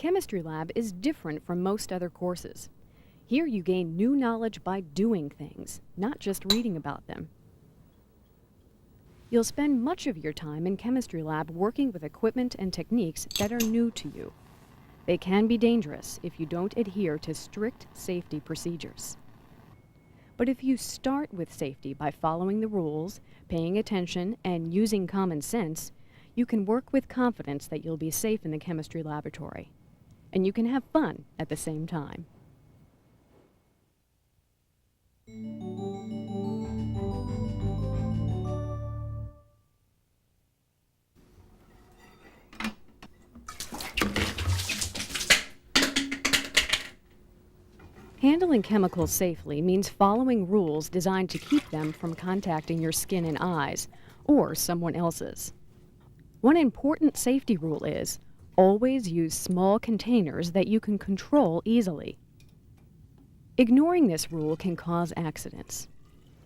chemistry lab is different from most other courses. Here you gain new knowledge by doing things, not just reading about them. You'll spend much of your time in chemistry lab working with equipment and techniques that are new to you. They can be dangerous if you don't adhere to strict safety procedures. But if you start with safety by following the rules, paying attention, and using common sense, you can work with confidence that you'll be safe in the chemistry laboratory. And you can have fun at the same time. Handling chemicals safely means following rules designed to keep them from contacting your skin and eyes, or someone else's. One important safety rule is, always use small containers that you can control easily. Ignoring this rule can cause accidents.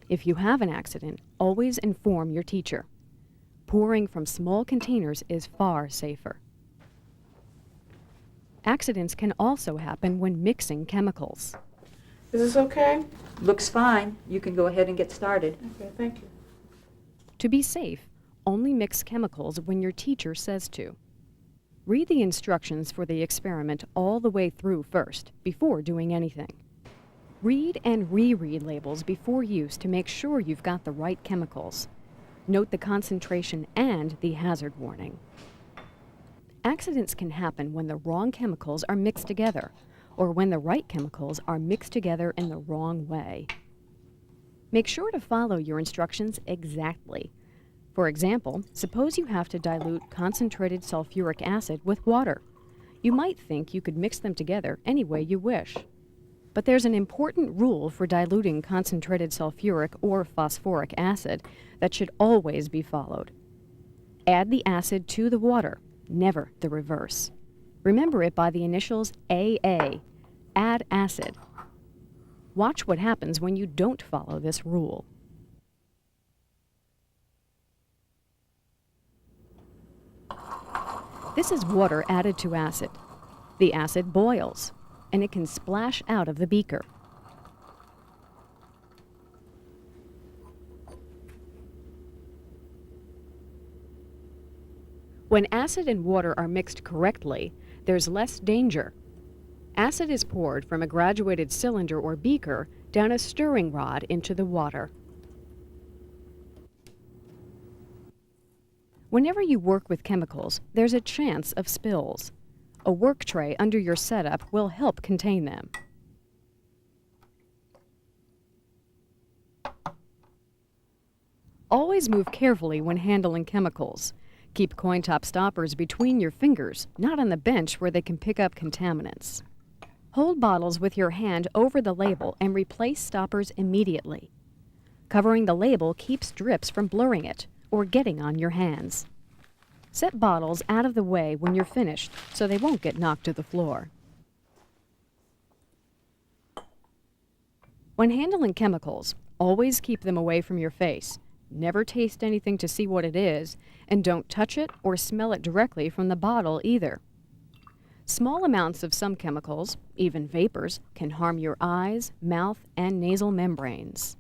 If you have an accident, always inform your teacher. Pouring from small containers is far safer. Accidents can also happen when mixing chemicals. Is this okay? Looks fine. You can go ahead and get started. Okay, thank you. To be safe, only mix chemicals when your teacher says to. Read the instructions for the experiment all the way through first, before doing anything. Read and reread labels before use to make sure you've got the right chemicals. Note the concentration and the hazard warning. Accidents can happen when the wrong chemicals are mixed together, or when the right chemicals are mixed together in the wrong way. Make sure to follow your instructions exactly. For example, suppose you have to dilute concentrated sulfuric acid with water. You might think you could mix them together any way you wish. But there's an important rule for diluting concentrated sulfuric or phosphoric acid that should always be followed. Add the acid to the water, never the reverse. Remember it by the initials AA, add acid. Watch what happens when you don't follow this rule. This is water added to acid. The acid boils, and it can splash out of the beaker. When acid and water are mixed correctly, there's less danger. Acid is poured from a graduated cylinder or beaker down a stirring rod into the water. Whenever you work with chemicals, there's a chance of spills. A work tray under your setup will help contain them. Always move carefully when handling chemicals. Keep coin-top stoppers between your fingers, not on the bench where they can pick up contaminants. Hold bottles with your hand over the label and replace stoppers immediately. Covering the label keeps drips from blurring it or getting on your hands. Set bottles out of the way when you're finished so they won't get knocked to the floor. When handling chemicals, always keep them away from your face. Never taste anything to see what it is, and don't touch it or smell it directly from the bottle either. Small amounts of some chemicals, even vapors, can harm your eyes, mouth, and nasal membranes.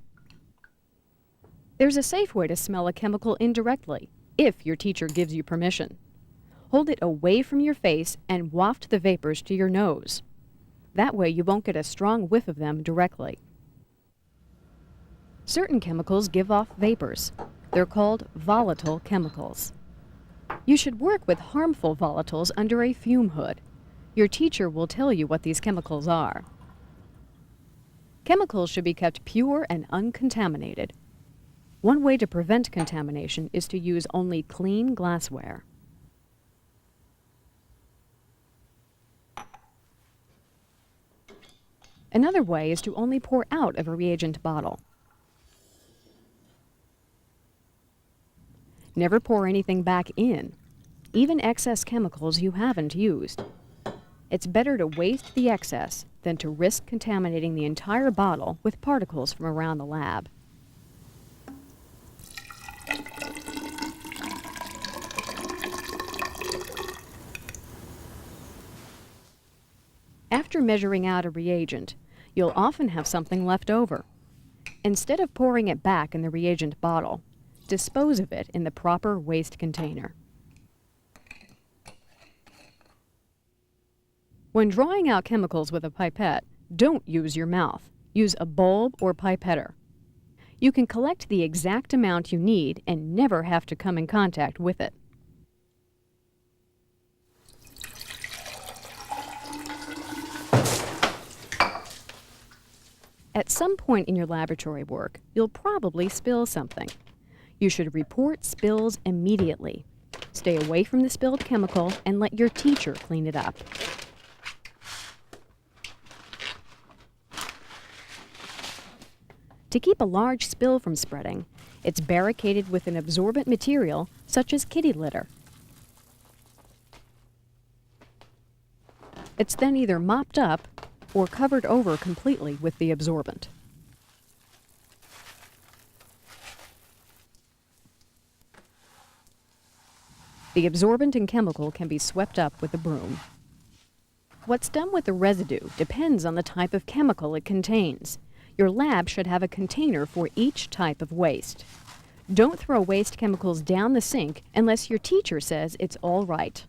There's a safe way to smell a chemical indirectly, if your teacher gives you permission. Hold it away from your face and waft the vapors to your nose. That way you won't get a strong whiff of them directly. Certain chemicals give off vapors. They're called volatile chemicals. You should work with harmful volatiles under a fume hood. Your teacher will tell you what these chemicals are. Chemicals should be kept pure and uncontaminated. One way to prevent contamination is to use only clean glassware. Another way is to only pour out of a reagent bottle. Never pour anything back in, even excess chemicals you haven't used. It's better to waste the excess than to risk contaminating the entire bottle with particles from around the lab. After measuring out a reagent, you'll often have something left over. Instead of pouring it back in the reagent bottle, dispose of it in the proper waste container. When drawing out chemicals with a pipette, don't use your mouth. Use a bulb or pipetter. You can collect the exact amount you need and never have to come in contact with it. At some point in your laboratory work, you'll probably spill something. You should report spills immediately. Stay away from the spilled chemical and let your teacher clean it up. To keep a large spill from spreading, it's barricaded with an absorbent material such as kitty litter. It's then either mopped up or covered over completely with the absorbent. The absorbent and chemical can be swept up with a broom. What's done with the residue depends on the type of chemical it contains. Your lab should have a container for each type of waste. Don't throw waste chemicals down the sink unless your teacher says it's all right.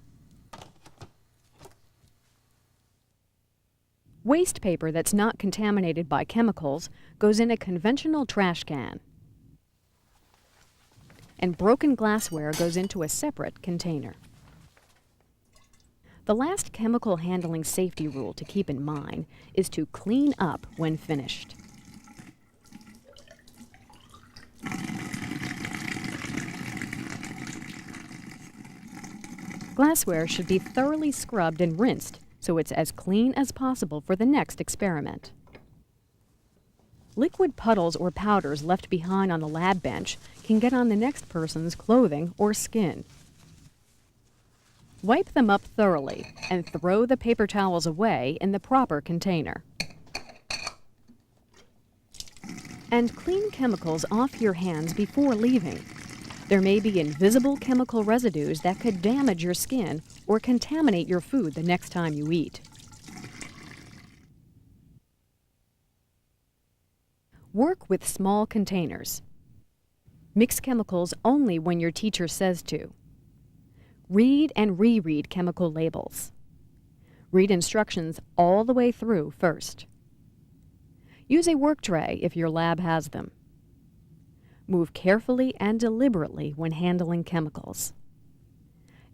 Waste paper that's not contaminated by chemicals goes in a conventional trash can. And broken glassware goes into a separate container. The last chemical handling safety rule to keep in mind is to clean up when finished. Glassware should be thoroughly scrubbed and rinsed so it's as clean as possible for the next experiment. Liquid puddles or powders left behind on the lab bench can get on the next person's clothing or skin. Wipe them up thoroughly and throw the paper towels away in the proper container. And clean chemicals off your hands before leaving. There may be invisible chemical residues that could damage your skin or contaminate your food the next time you eat. Work with small containers. Mix chemicals only when your teacher says to. Read and reread chemical labels. Read instructions all the way through first. Use a work tray if your lab has them. Move carefully and deliberately when handling chemicals.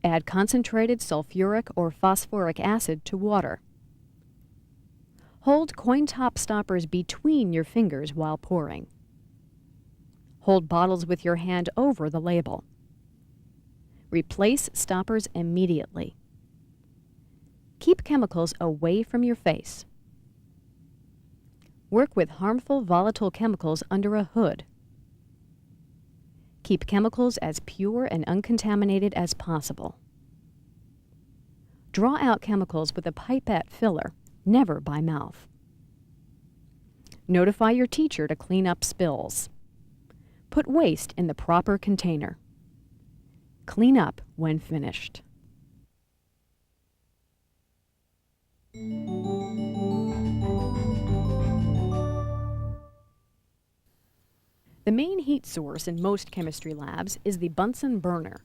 Add concentrated sulfuric or phosphoric acid to water. Hold coin top stoppers between your fingers while pouring. Hold bottles with your hand over the label. Replace stoppers immediately. Keep chemicals away from your face. Work with harmful volatile chemicals under a hood. Keep chemicals as pure and uncontaminated as possible. Draw out chemicals with a pipette filler, never by mouth. Notify your teacher to clean up spills. Put waste in the proper container. Clean up when finished. The main heat source in most chemistry labs is the Bunsen burner.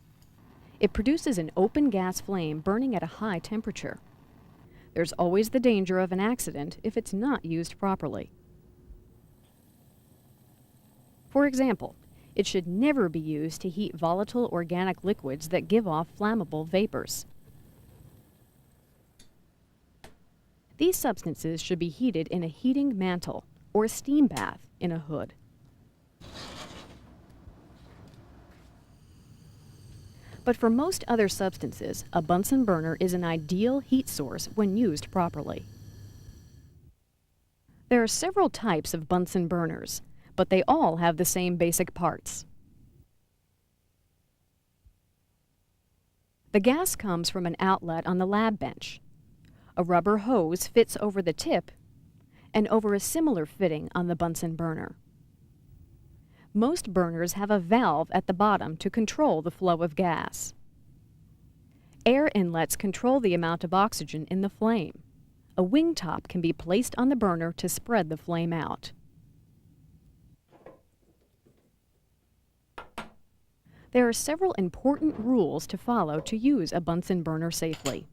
It produces an open gas flame burning at a high temperature. There's always the danger of an accident if it's not used properly. For example, it should never be used to heat volatile organic liquids that give off flammable vapors. These substances should be heated in a heating mantle or a steam bath in a hood. But for most other substances, a Bunsen burner is an ideal heat source when used properly. There are several types of Bunsen burners, but they all have the same basic parts. The gas comes from an outlet on the lab bench. A rubber hose fits over the tip and over a similar fitting on the Bunsen burner. Most burners have a valve at the bottom to control the flow of gas. Air inlets control the amount of oxygen in the flame. a wing top can be placed on the burner to spread the flame out. There are several important rules to follow to use a Bunsen burner safely.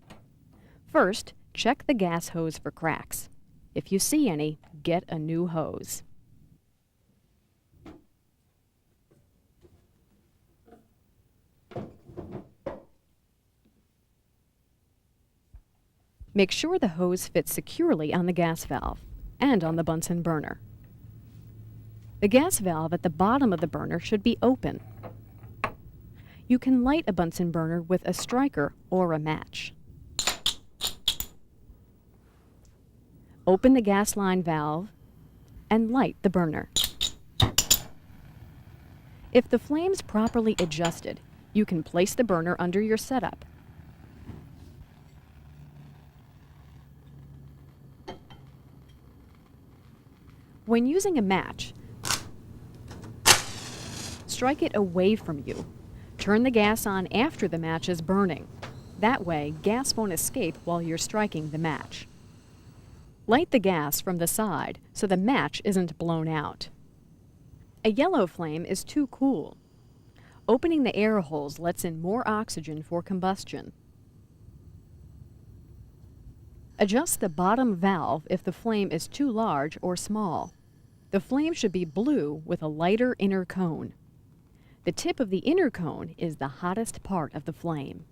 First, check the gas hose for cracks. If you see any, get a new hose. Make sure the hose fits securely on the gas valve and on the Bunsen burner. The gas valve at the bottom of the burner should be open. You can light a Bunsen burner with a striker or a match. Open the gas line valve and light the burner. If the flame's properly adjusted, you can place the burner under your setup. When using a match, strike it away from you. Turn the gas on after the match is burning. That way, gas won't escape while you're striking the match. Light the gas from the side so the match isn't blown out. A yellow flame is too cool. Opening the air holes lets in more oxygen for combustion. Adjust the bottom valve if the flame is too large or small. The flame should be blue with a lighter inner cone. The tip of the inner cone is the hottest part of the flame.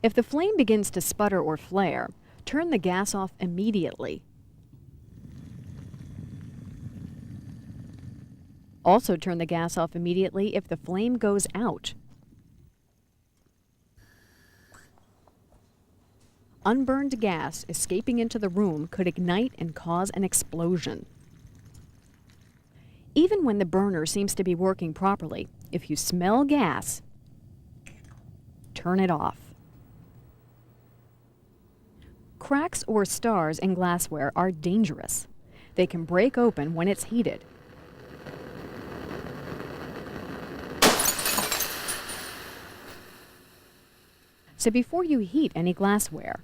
If the flame begins to sputter or flare, turn the gas off immediately. Also turn the gas off immediately if the flame goes out. Unburned gas escaping into the room could ignite and cause an explosion. Even when the burner seems to be working properly, if you smell gas, turn it off. Cracks or stars in glassware are dangerous. They can break open when it's heated. So before you heat any glassware,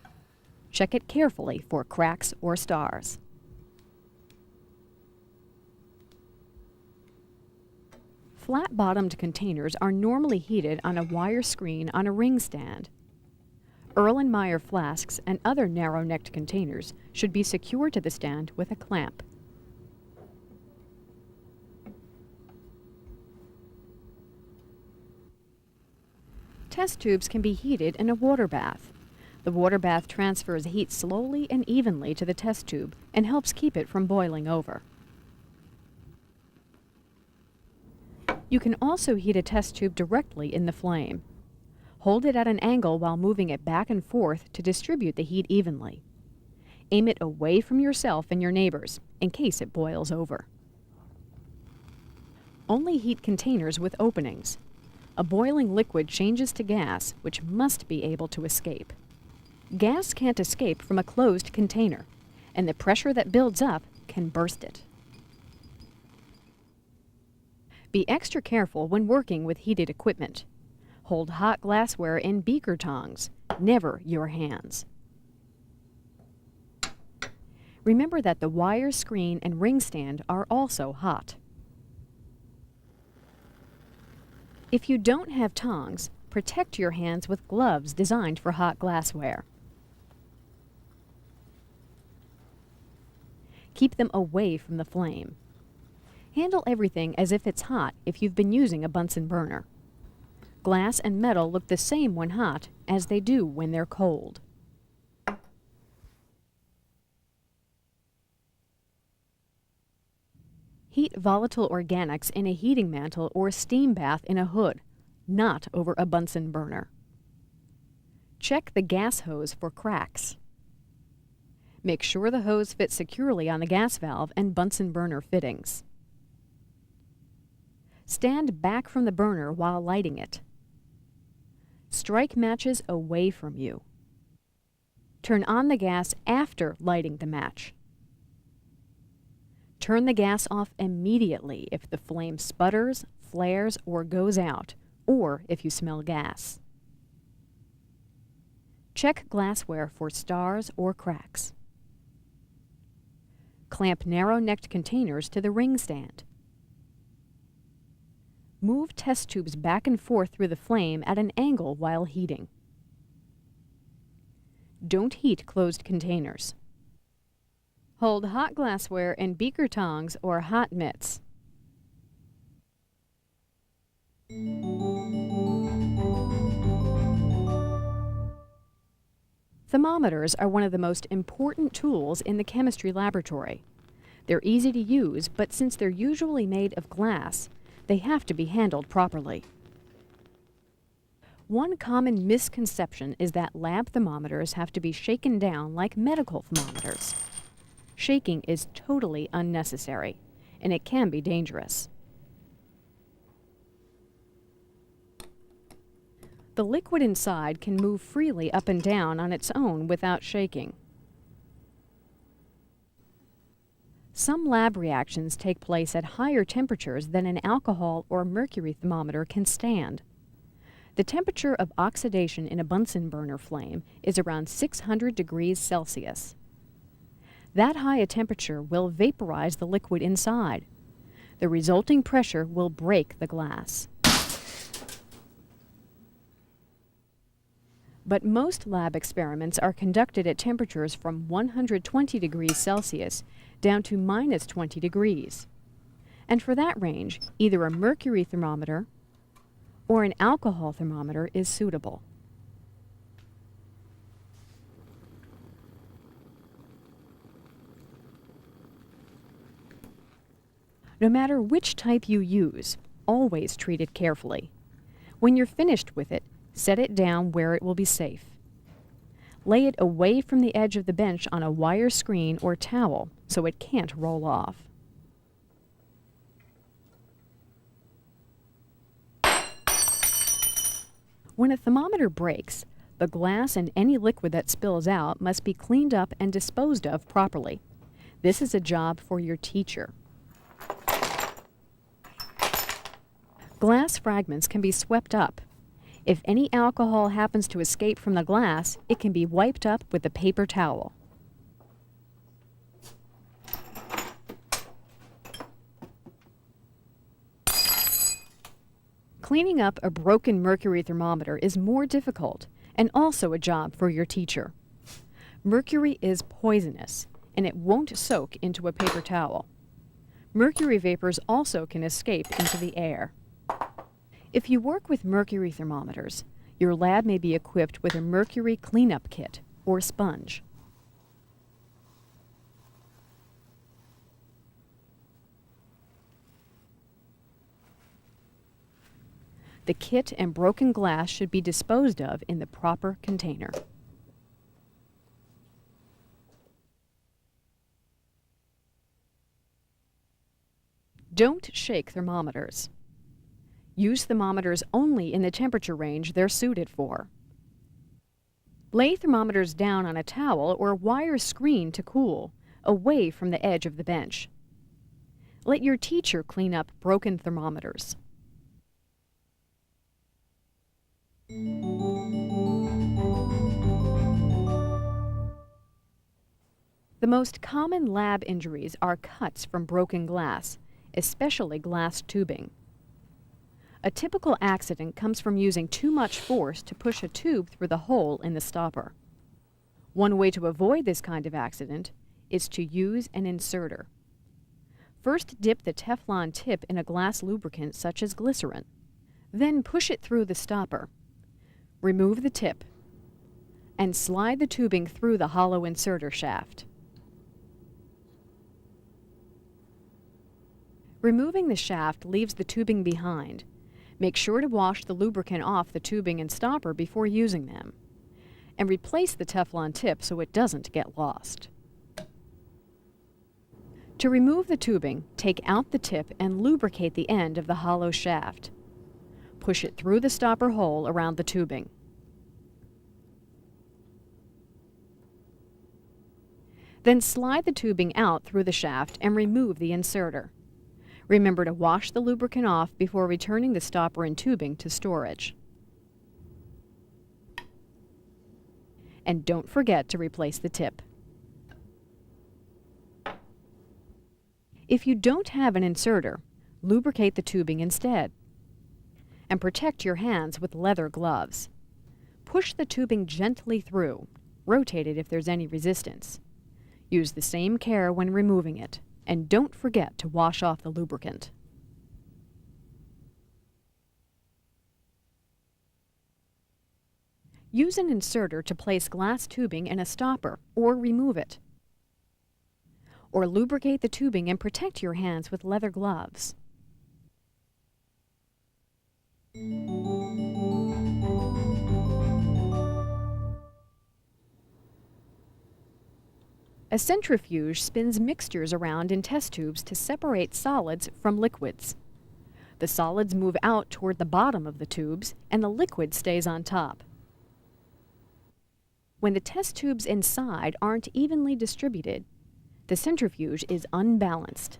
check it carefully for cracks or stars. Flat-bottomed containers are normally heated on a wire screen on a ring stand. Erlenmeyer flasks and other narrow-necked containers should be secured to the stand with a clamp. Test tubes can be heated in a water bath. The water bath transfers heat slowly and evenly to the test tube and helps keep it from boiling over. You can also heat a test tube directly in the flame. Hold it at an angle while moving it back and forth to distribute the heat evenly. Aim it away from yourself and your neighbors in case it boils over. Only heat containers with openings. A boiling liquid changes to gas, which must be able to escape. Gas can't escape from a closed container, and the pressure that builds up can burst it. Be extra careful when working with heated equipment. Hold hot glassware in beaker tongs, never your hands. Remember that the wire screen and ring stand are also hot. If you don't have tongs, protect your hands with gloves designed for hot glassware. Keep them away from the flame. Handle everything as if it's hot if you've been using a Bunsen burner. Glass and metal look the same when hot as they do when they're cold. Heat volatile organics in a heating mantle or steam bath in a hood, not over a Bunsen burner. Check the gas hose for cracks. Make sure the hose fits securely on the gas valve and Bunsen burner fittings. Stand back from the burner while lighting it. Strike matches away from you. Turn on the gas after lighting the match. Turn the gas off immediately if the flame sputters, flares, or goes out, or if you smell gas. Check glassware for stars or cracks. Clamp narrow-necked containers to the ring stand. Move test tubes back and forth through the flame at an angle while heating. Don't heat closed containers. Hold hot glassware in beaker tongs or hot mitts. Thermometers are one of the most important tools in the chemistry laboratory. They're easy to use, but since they're usually made of glass, they have to be handled properly. One common misconception is that lab thermometers have to be shaken down like medical thermometers. Shaking is totally unnecessary, and it can be dangerous. The liquid inside can move freely up and down on its own without shaking. Some lab reactions take place at higher temperatures than an alcohol or mercury thermometer can stand. The temperature of oxidation in a Bunsen burner flame is around 600 degrees Celsius. That high a temperature will vaporize the liquid inside. The resulting pressure will break the glass. But most lab experiments are conducted at temperatures from 120 degrees Celsius down to minus 20 degrees. And for that range, either a mercury thermometer or an alcohol thermometer is suitable. No matter which type you use, always treat it carefully. When you're finished with it, set it down where it will be safe. Lay it away from the edge of the bench on a wire screen or towel so it can't roll off. When a thermometer breaks, the glass and any liquid that spills out must be cleaned up and disposed of properly. This is a job for your teacher. Glass fragments can be swept up. If any alcohol happens to escape from the glass, it can be wiped up with a paper towel. Cleaning up a broken mercury thermometer is more difficult and also a job for your teacher. Mercury is poisonous, and it won't soak into a paper towel. Mercury vapors also can escape into the air. If you work with mercury thermometers, your lab may be equipped with a mercury cleanup kit or sponge. The kit and broken glass should be disposed of in the proper container. Don't shake thermometers. Use thermometers only in the temperature range they're suited for. Lay thermometers down on a towel or wire screen to cool, away from the edge of the bench. Let your teacher clean up broken thermometers. The most common lab injuries are cuts from broken glass, especially glass tubing. A typical accident comes from using too much force to push a tube through the hole in the stopper. One way to avoid this kind of accident is to use an inserter. First, dip the Teflon tip in a glass lubricant such as glycerin. Then push it through the stopper. Remove the tip and slide the tubing through the hollow inserter shaft. Removing the shaft leaves the tubing behind. Make sure to wash the lubricant off the tubing and stopper before using them, and replace the Teflon tip so it doesn't get lost. To remove the tubing, take out the tip and lubricate the end of the hollow shaft. Push it through the stopper hole around the tubing. Then slide the tubing out through the shaft and remove the inserter. Remember to wash the lubricant off before returning the stopper and tubing to storage. And don't forget to replace the tip. If you don't have an inserter, lubricate the tubing instead. And protect your hands with leather gloves. Push the tubing gently through. Rotate it if there's any resistance. Use the same care when removing it, and don't forget to wash off the lubricant. Use an inserter to place glass tubing in a stopper or remove it. Or lubricate the tubing and protect your hands with leather gloves. A centrifuge spins mixtures around in test tubes to separate solids from liquids. The solids move out toward the bottom of the tubes, and the liquid stays on top. When the test tubes inside aren't evenly distributed, the centrifuge is unbalanced.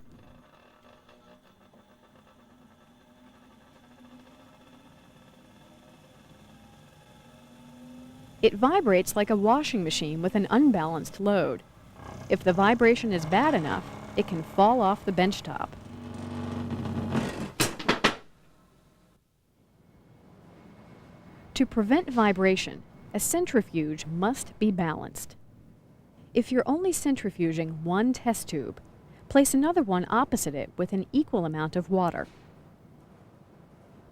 It vibrates like a washing machine with an unbalanced load. If the vibration is bad enough, it can fall off the benchtop. To prevent vibration, a centrifuge must be balanced. If you're only centrifuging one test tube, place another one opposite it with an equal amount of water.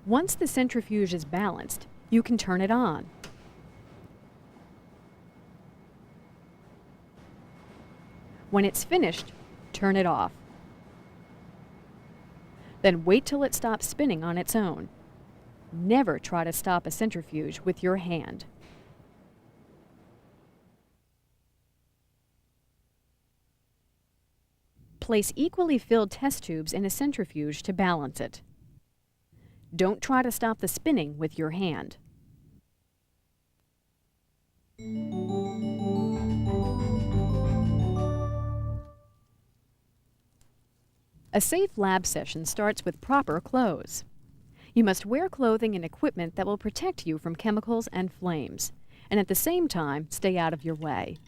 Once the centrifuge is balanced, you can turn it on. When it's finished, turn it off. Then wait till it stops spinning on its own. Never try to stop a centrifuge with your hand. Place equally filled test tubes in a centrifuge to balance it. Don't try to stop the spinning with your hand. A safe lab session starts with proper clothes. You must wear clothing and equipment that will protect you from chemicals and flames, and at the same time, stay out of your way.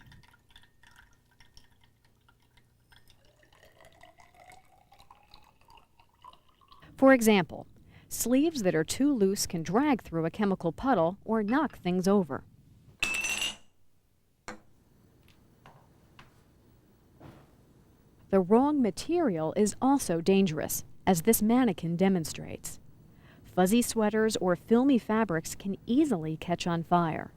For example, sleeves that are too loose can drag through a chemical puddle or knock things over. The wrong material is also dangerous, as this mannequin demonstrates. Fuzzy sweaters or filmy fabrics can easily catch on fire.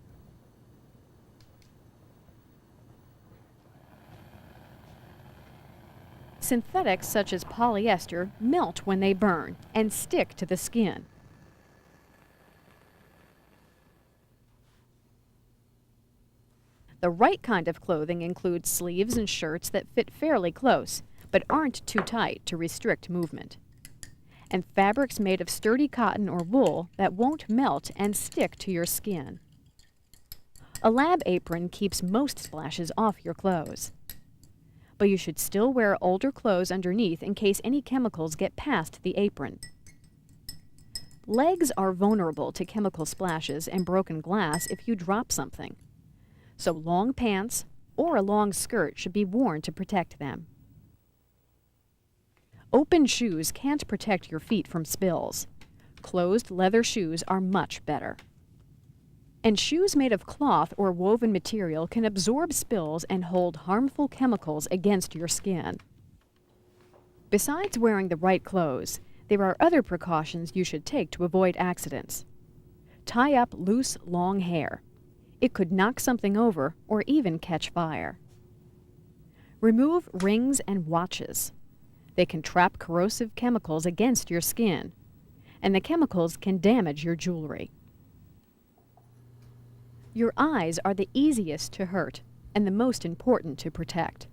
Synthetics such as polyester melt when they burn and stick to the skin. The right kind of clothing includes sleeves and shirts that fit fairly close, but aren't too tight to restrict movement. And fabrics made of sturdy cotton or wool that won't melt and stick to your skin. A lab apron keeps most splashes off your clothes. But you should still wear older clothes underneath in case any chemicals get past the apron. Legs are vulnerable to chemical splashes and broken glass if you drop something. So long pants or a long skirt should be worn to protect them. Open shoes can't protect your feet from spills. Closed leather shoes are much better. And shoes made of cloth or woven material can absorb spills and hold harmful chemicals against your skin. Besides wearing the right clothes, there are other precautions you should take to avoid accidents. Tie up loose, long hair. It could knock something over or even catch fire. Remove rings and watches. They can trap corrosive chemicals against your skin, and the chemicals can damage your jewelry. Your eyes are the easiest to hurt and the most important to protect.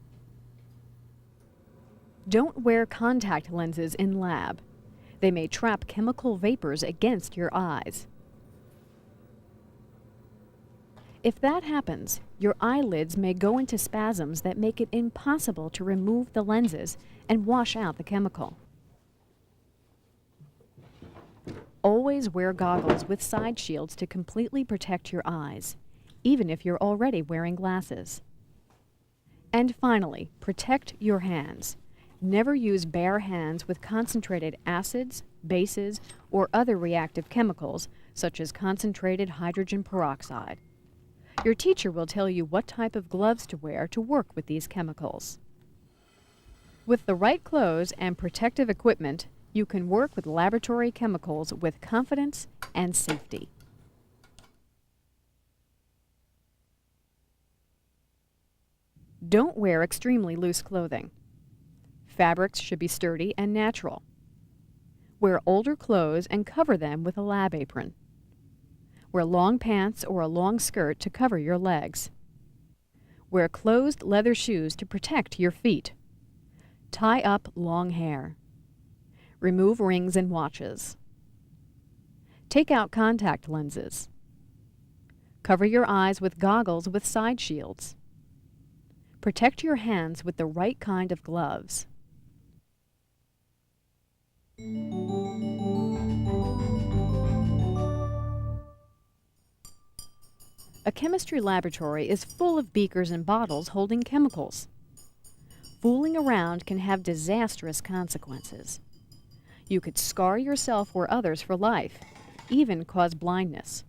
Don't wear contact lenses in lab. They may trap chemical vapors against your eyes. If that happens, your eyelids may go into spasms that make it impossible to remove the lenses and wash out the chemical. Always wear goggles with side shields to completely protect your eyes, even if you're already wearing glasses. And finally, protect your hands. Never use bare hands with concentrated acids, bases, or other reactive chemicals, such as concentrated hydrogen peroxide. Your teacher will tell you what type of gloves to wear to work with these chemicals. With the right clothes and protective equipment, you can work with laboratory chemicals with confidence and safety. Don't wear extremely loose clothing. Fabrics should be sturdy and natural. Wear older clothes and cover them with a lab apron. Wear long pants or a long skirt to cover your legs. Wear closed leather shoes to protect your feet. Tie up long hair. Remove rings and watches. Take out contact lenses. Cover your eyes with goggles with side shields. Protect your hands with the right kind of gloves. A chemistry laboratory is full of beakers and bottles holding chemicals. Fooling around can have disastrous consequences. You could scar yourself or others for life, even cause blindness.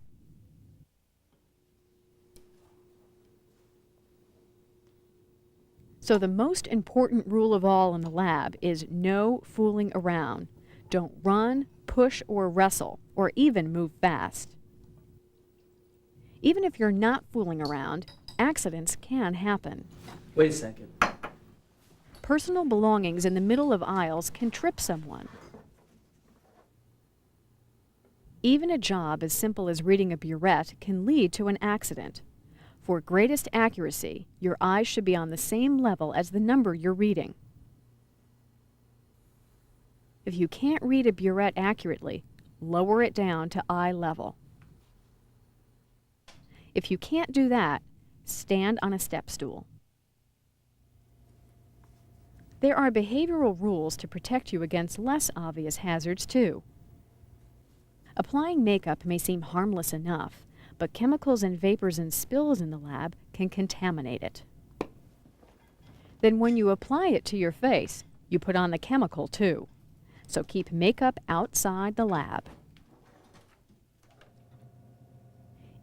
So the most important rule of all in the lab is no fooling around. Don't run, push, or wrestle, or even move fast. Even if you're not fooling around, accidents can happen. Wait a second. Personal belongings in the middle of aisles can trip someone. Even a job as simple as reading a burette can lead to an accident. For greatest accuracy, your eyes should be on the same level as the number you're reading. If you can't read a burette accurately, lower it down to eye level. If you can't do that, stand on a step stool. There are behavioral rules to protect you against less obvious hazards, too. Applying makeup may seem harmless enough, but chemicals and vapors and spills in the lab can contaminate it. Then when you apply it to your face, you put on the chemical, too. So keep makeup outside the lab.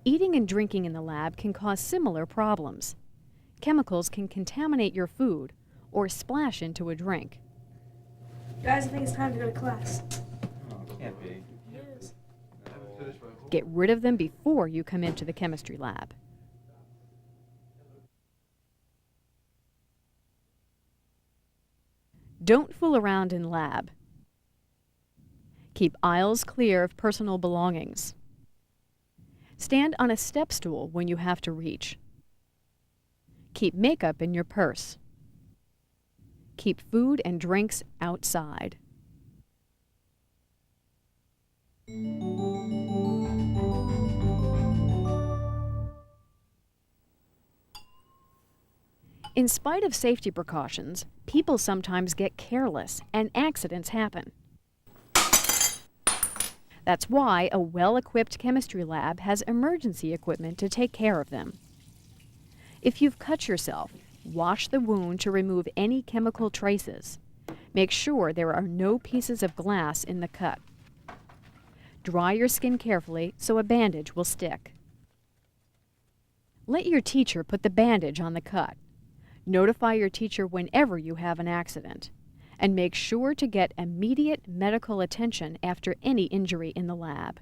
Eating and drinking in the lab can cause similar problems. Chemicals can contaminate your food or splash into a drink. Guys, I think it's time to go to class. Oh, it can't be. Yes. Get rid of them before you come into the chemistry lab. Don't fool around in lab. Keep aisles clear of personal belongings. Stand on a step stool when you have to reach. Keep makeup in your purse. Keep food and drinks outside. In spite of safety precautions, people sometimes get careless and accidents happen. That's why a well-equipped chemistry lab has emergency equipment to take care of them. If you've cut yourself, wash the wound to remove any chemical traces. Make sure there are no pieces of glass in the cut. Dry your skin carefully so a bandage will stick. Let your teacher put the bandage on the cut. Notify your teacher whenever you have an accident. And make sure to get immediate medical attention after any injury in the lab.